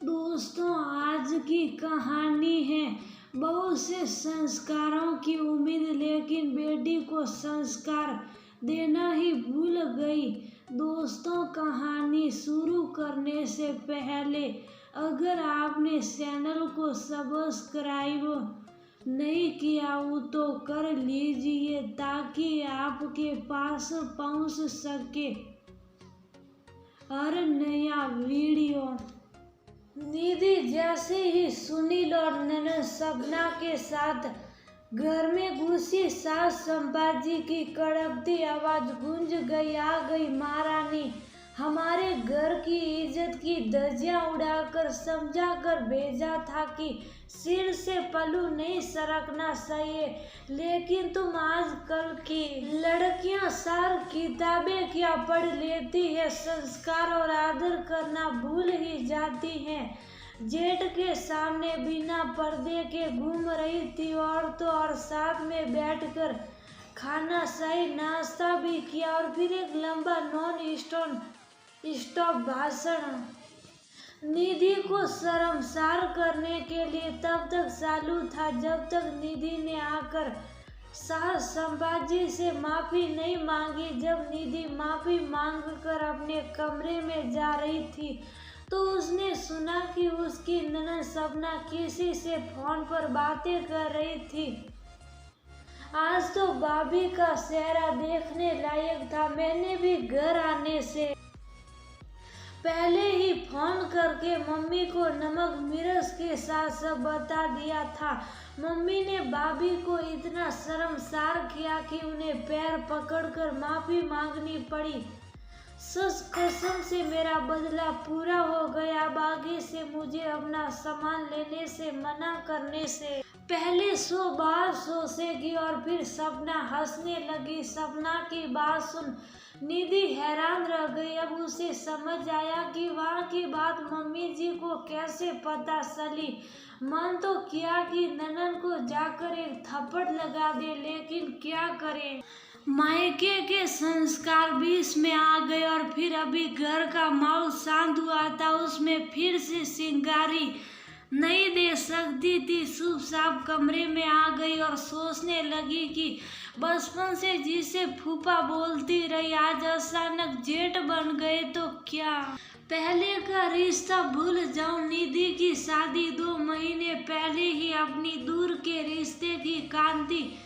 दोस्तों, आज की कहानी है बहुत से संस्कारों की उम्मीद, लेकिन बेटी को संस्कार देना ही भूल गई। दोस्तों, कहानी शुरू करने से पहले अगर आपने चैनल को सब्सक्राइब नहीं किया हो तो कर लीजिए ताकि आपके पास पहुंच सके हर नया वीडियो। निधि जैसे ही सुनील और ननद सपना के साथ घर में घुसी, सास संपाजी की कड़कती आवाज गूंज गई। आ गई महारानी, हमारे घर की इज्जत की धज्जियां उड़ाकर समझा कर भेजा था कि सिर से पल्लू नहीं सरकना चाहिए, लेकिन तुम आजकल की लड़कियां सार किताबें क्या पढ़ लेती है, संस्कार और आदर करना भूल ही जाती हैं। जेठ के सामने बिना पर्दे के घूम रही थी औरतों और साथ में बैठकर खाना सही नाश्ता भी किया और फिर एक लंबा नॉन स्टॉप भाषण। निधि को शर्मसार करने के लिए तब तक चालू था जब तक निधि ने आकर सास संपाजी से माफी नहीं मांगी। जब निधि माफी मांगकर अपने कमरे में जा रही थी तो उसने सुना कि उसकी ननद सपना किसी से फोन पर बातें कर रही थी। आज तो भाभी का चेहरा देखने लायक था। मैंने भी घर आने से पहले ही फोन करके मम्मी को नमक मिर्च के साथ सब बता दिया था। मम्मी ने भाभी को इतना शर्मसार किया कि उन्हें पैर पकड़कर माफी मांगनी पड़ी। सच कसम से मेरा बदला पूरा हो गया। अब आगे से मुझे अपना सामान लेने से मना करने से पहले 100 बार सोचेगी। और फिर सपना हंसने लगी। सपना की बात सुन निधि हैरान रह गई। अब उसे समझ आया कि वहाँ की बात मम्मी जी को कैसे पता चली। मन तो किया कि ननद को जाकर एक थप्पड़ लगा दे, लेकिन क्या करें, मायके के संस्कार बीच में आ गए। और फिर अभी घर का माहौल शांत हुआ था, उसमें फिर से सिंगारी नहीं दे सकती थी। चुपचाप कमरे में आ गई और सोचने लगी कि बचपन से जिसे फूफा बोलती रही, आज अचानक जेठ बन गए तो क्या पहले का रिश्ता भूल जाऊं। निधि की शादी 2 महीने पहले ही अपनी दूर के रिश्ते की कांति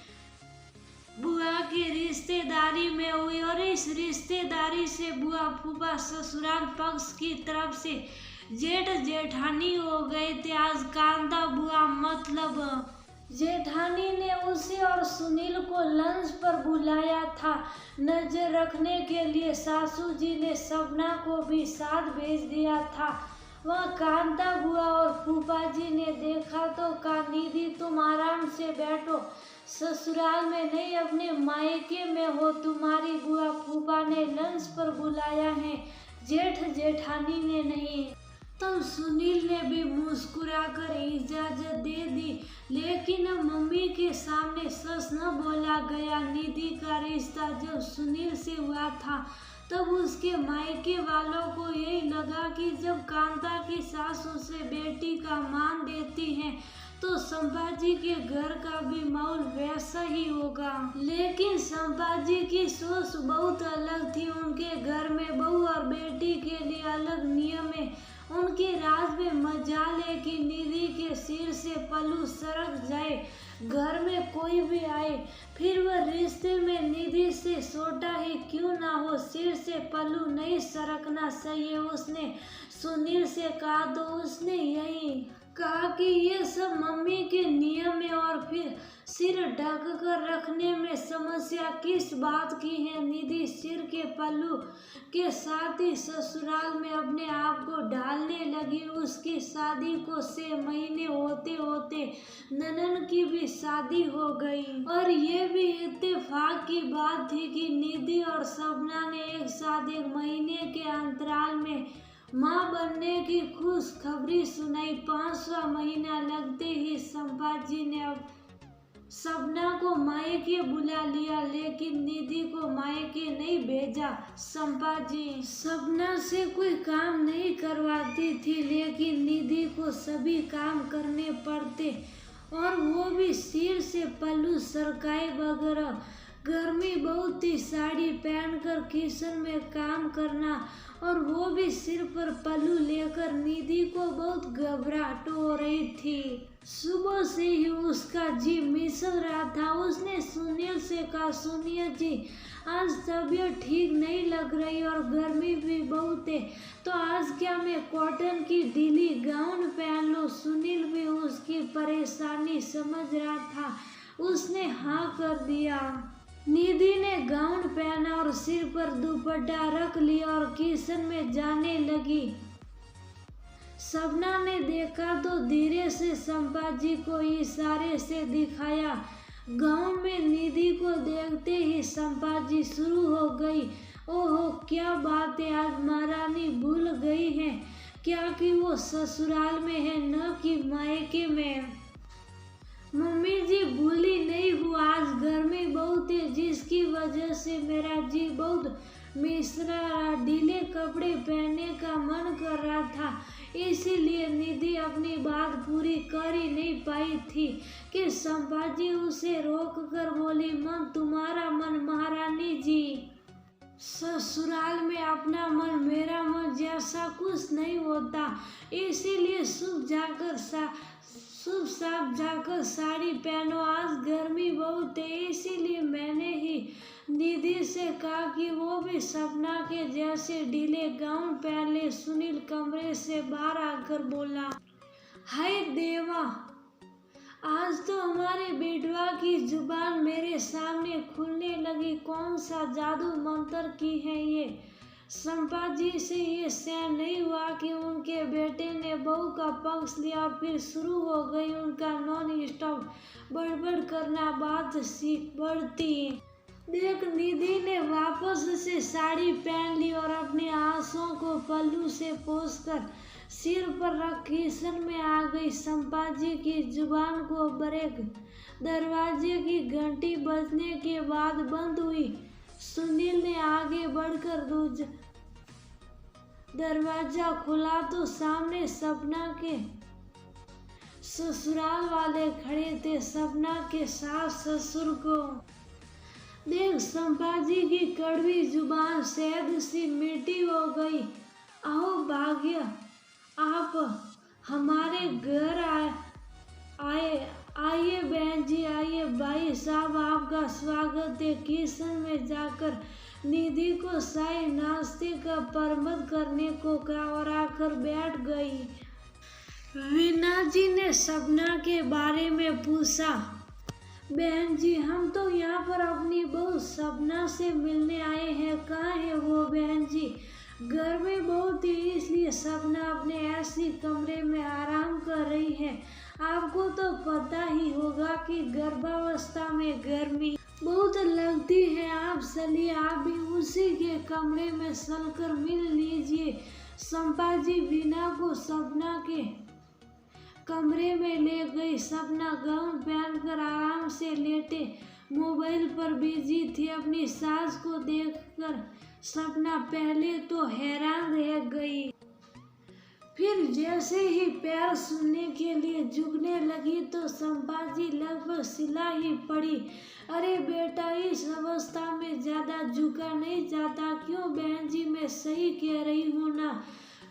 बुआ की रिश्तेदारी में हुई और इस रिश्तेदारी से बुआ फूफा ससुराल पक्ष की तरफ से जेठ जेठानी हो गए थे। आज कांता बुआ मतलब जेठानी ने उसे और सुनील को लंच पर बुलाया था। नजर रखने के लिए सासू जी ने सपना को भी साथ भेज दिया था। वह कांता बुआ और फूफा जी ने देखा तो कहा, निधि तुम आराम से बैठो, ससुराल में नहीं अपने मायके में हो, तुम्हारी बुआ फूफा ने लंच पर बुलाया है, जेठ जेठानी ने नहीं। तब सुनील ने भी मुस्कुराकर इजाजत दे दी, लेकिन अब मम्मी के सामने सच न बोला गया। निधि का रिश्ता जब सुनील से हुआ था तब उसके मायके वालों को यही लगा कि जब कांता की सास उसे बेटी का मान देती है तो संपाजी के घर का भी माहौल वैसा ही होगा। लेकिन संपाजी की सोच बहुत अलग थी। उनके घर में बहू और बेटी के लिए अलग नियम है। उनके राज में मजाल है कि निधि के सिर से पल्लू सरक जाए, घर में कोई भी आए, फिर वह रिश्ते में निधि से छोटा ही क्यों ना हो, सिर से पल्लू नहीं सरकना चाहिए। उसने सुनील से कहा तो उसने यही कहा कि ये सब मम्मी के नियम है। और फिर सिर ढक कर रखने में समस्या किस बात की है। निधि सिर के पल्लू के साथ ही ससुराल में अपने आप को ढालने लगी। उसकी शादी को 6 महीने होते होते ननद की भी शादी हो गई। और ये भी इत्तेफाक की बात थी कि निधि और सपना ने एक साथ 1 महीने के अंतराल में माँ बनने की खुशखबरी सुनाई। 5वां महीना लगते ही संपाजी ने सपना को मायके बुला लिया, लेकिन निधि को मायके नहीं भेजा। संपाजी सपना से कोई काम नहीं करवाती थी, लेकिन निधि को सभी काम करने पड़ते, और वो भी सिर से पल्लू सरकाए वगैरह। गर्मी बहुत थी, साड़ी पहनकर किचन में काम करना, और वो भी सिर पर पल्लू लेकर। निधि को बहुत घबराहट हो रही थी। सुबह से ही उसका जी मिसल रहा था। उसने सुनील से कहा, सुनील जी, आज तबीयत ठीक नहीं लग रही और गर्मी भी बहुत है, तो आज क्या मैं कॉटन की ढीली गाउन पहन लूं? सुनील भी उसकी परेशानी समझ रहा था। उसने हाँ कर दिया। निधि ने गाउन पहना और सिर पर दुपट्टा रख लिया और किचन में जाने लगी। सपना ने देखा तो धीरे से संपाजी को इशारे से दिखाया। गांव में निधि को देखते ही संपाजी शुरू हो गई। ओहो, क्या बात है, आज महारानी भूल गई है क्या कि वो ससुराल में है, न कि मायके में? मम्मी जी, भूली नहीं हूँ, आज गर्मी बहुत है, जिसकी वजह से मेरा जी बहुत मिश्रा रहा। ढीले कपड़े पहनने का मन कर रहा था, इसीलिए निधि अपनी बात पूरी कर ही नहीं पाई थी कि संपाजी उसे रोक कर बोली, मन तुम्हारा मन महारानी जी, ससुराल में अपना मन मेरा मन जैसा कुछ नहीं होता, इसीलिए शुभ साफ जाकर साड़ी पहनो, आज गर्मी बहुत है। इसीलिए मैंने ही निधि से कहा कि वो भी सपना के जैसे ढीले गाउन पहन ले। सुनील कमरे से बाहर आकर बोला, हाय देवा, आज तो हमारे बेटवा की जुबान मेरे सामने खुलने लगी। कौन सा जादू मंत्र की है ये? संपाजी से ये सहन नहीं हुआ कि उनके बेटे ने बहू का पक्ष लिया, और फिर शुरू हो गई उनका नॉन स्टॉप बड़बड़ करना। बात सीख बढ़ती। देख, निधि ने वापस से साड़ी पहन ली और अपने आंसुओं को पल्लू से पोंछकर सिर पर रख किचन में आ गई। संपाजी की जुबान को ब्रेक दरवाजे की घंटी बजने के बाद बंद हुई। सुनील ने आगे बढ़कर दरवाजा खोला तो सामने सपना के ससुराल वाले खड़े थे। सपना के सास ससुर को देख संपाजी की कड़वी जुबान शहद सी मीठी हो गई। आओ भाग्य, आप हमारे घर आइए बहन जी, आइए, भाई साहब आपका स्वागत है। किचन में जाकर निधि को शाही नाश्ते का प्रबंध करने को कहा और आकर बैठ गई। वीना जी ने सपना के बारे में पूछा, बहन जी, हम तो यहाँ पर अपनी बहू सपना से मिलने आए हैं, कहाँ है वो बहन जी? घर में बहुत ही, इसलिए सपना अपने ऐसी कमरे में आराम कर रही है। आपको तो पता ही होगा कि गर्भावस्था में गर्मी बहुत लगती है। आप चलिए, आप भी उसी के कमरे में चलकर मिल लीजिए। संपाजी वीना को सपना के कमरे में ले गई। सपना गाउन पहनकर आराम से लेटे मोबाइल पर बिजी थी। अपनी सास को देखकर सपना पहले तो हैरान रह गई, फिर जैसे ही पैर सुनने के लिए झुकने लगी तो संपाजी लगभग सिला ही पड़ी। अरे बेटा, इस अवस्था में ज्यादा झुका नहीं जाता, क्यों बहन जी, मैं सही कह रही हूँ ना?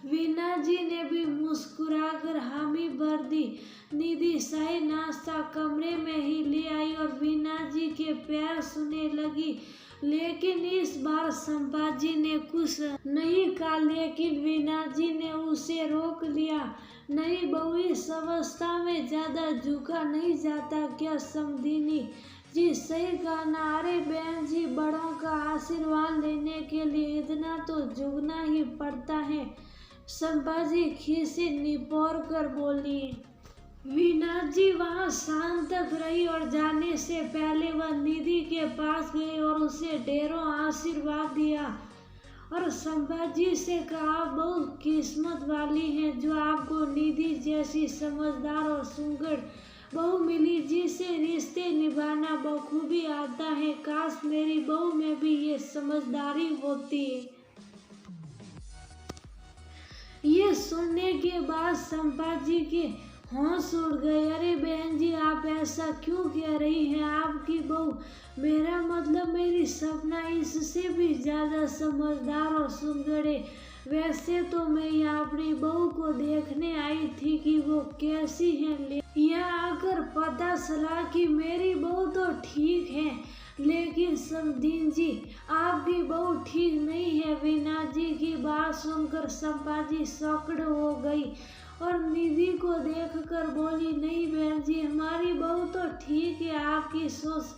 वीना जी ने भी मुस्कुराकर हामी भर दी। निधि शाही नाश्ता कमरे में ही ले आई और वीना जी के पैर सुनने लगी, लेकिन इस बार संपाजी ने कुछ नहीं कहा, लेकिन वीना जी ने उसे रोक लिया। नहीं बहू, इस अवस्था में ज्यादा झुका नहीं जाता क्या समधिनी जी? सही कहा ना? अरे बहन जी, बड़ों का आशीर्वाद लेने के लिए इतना तो झुकना ही पड़ता है। संपाजी खीसे निपोर कर बोली। वीना जी वहाँ शाम तक रही और जाने से पहले वह निधि के पास गई और उसे ढेरों आशीर्वाद दिया और संपाजी से कहा, बहुत किस्मत वाली हैं जो आपको निधि जैसी समझदार और सुंदर बहू मिली जिसे रिश्ते निभाना बखूबी आता है। काश मेरी बहू में भी ये समझदारी होती। ये सुनने के बाद संपाजी के होश उड़ गए। अरे बहन जी, आप ऐसा क्यों कह रही हैं? आपकी बहू, मेरा मतलब मेरी सपना इससे भी ज्यादा समझदार और सुंदर है। वैसे तो मैं यहाँ अपनी बहू को देखने आई थी कि वो कैसी है। यहाँ आकर पता चला कि मेरी बहू तो ठीक है, लेकिन समधीन जी, आपकी बहू ठीक नहीं है। वीना जी की बात सुनकर संपाजी शॉक्ड हो गई और निधि को देखकर बोली, नहीं बहन जी, हमारी बहू तो ठीक है। आपकी सोच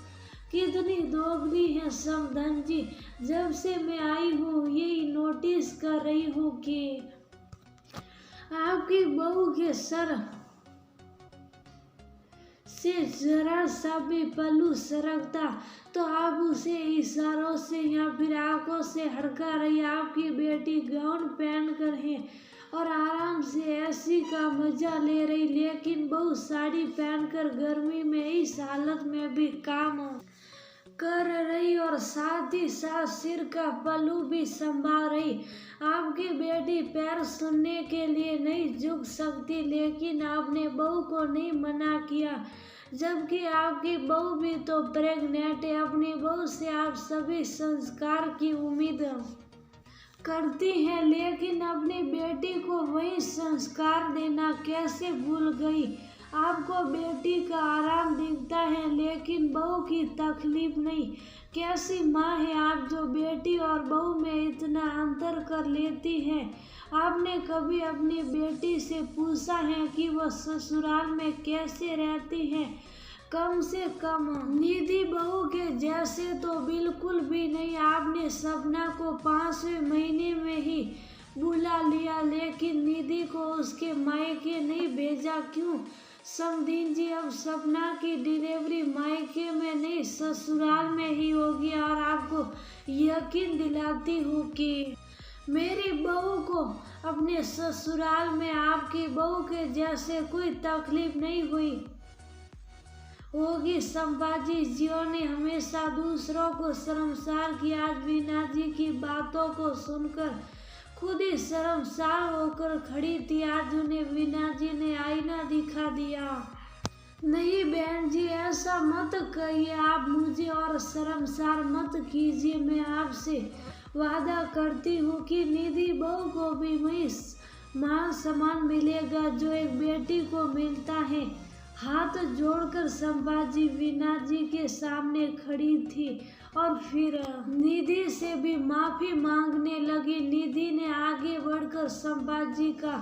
कितनी दोगली है समधन जी। जब से मैं आई हूँ यही नोटिस कर रही हूँ कि आपकी बहू के सर से जरा सा भी पल्लू सरकता तो आप उसे इशारों से या फिर आंखों से हड़का रही। आपकी बेटी गाउन पहन कर है और आराम से ऐसी का मजा ले रही, लेकिन बहू साड़ी पहनकर गर्मी में इस हालत में भी काम कर रही और साथ ही साथ सिर का पल्लू भी संभाल रही। आपकी बेटी पैर सुनने के लिए नहीं झुक सकती, लेकिन आपने बहू को नहीं मना किया, जबकि आपकी बहू भी तो प्रेग्नेंट है। अपनी बहू से आप सभी संस्कार की उम्मीद करती हैं, लेकिन अपनी बेटी को वही संस्कार देना कैसे भूल गई। आपको बेटी का आराम दिखता है, लेकिन बहू की तकलीफ नहीं। कैसी माँ है आप जो बेटी और बहू में इतना अंतर कर लेती है। आपने कभी अपनी बेटी से पूछा है कि वह ससुराल में कैसे रहती है? कम से कम निधि बहू के जैसे तो बिल्कुल भी नहीं। आपने सपना को 5वें महीने में ही बुला लिया, लेकिन निधि को उसके मायके नहीं भेजा, क्यों? समधीन जी, अब सपना की डिलीवरी मायके में नहीं ससुराल में ही होगी और आपको यकीन दिलाती हूँ कि मेरी बहू को अपने ससुराल में आपकी बहू के जैसे कोई तकलीफ नहीं हुई होगी। संपाजी जियो ने हमेशा दूसरों को शर्मसार किया। आज वीना जी की बातों को सुनकर खुद ही शर्मसार होकर खड़ी थी। आज उन्हें वीना जी ने आईना दिखा दिया। नहीं बहन जी, ऐसा मत कहिए आप मुझे और शर्मसार मत कीजिए। मैं आपसे वादा करती हूँ कि निधि बहू को भी वही मान सम्मान मिलेगा जो एक बेटी को मिलता है। हाथ जोड़कर संपाजी वीना जी के सामने खड़ी थी और फिर निधि से भी माफी मांगने लगी। निधि ने आगे बढ़कर संपाजी का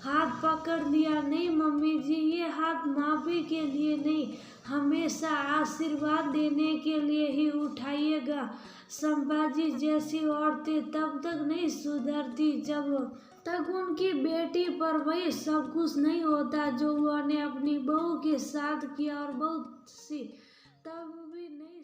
हाथ पकड़ लिया। नहीं मम्मी जी, ये हाथ माफी के लिए नहीं, हमेशा आशीर्वाद देने के लिए ही उठाइएगा। संपाजी जैसी औरतें तब तक नहीं सुधरती जब तक उनकी बेटी पर वही सब कुछ नहीं होता जो उन्होंने अपनी बहू के साथ किया, और बहुत सी तब भी नहीं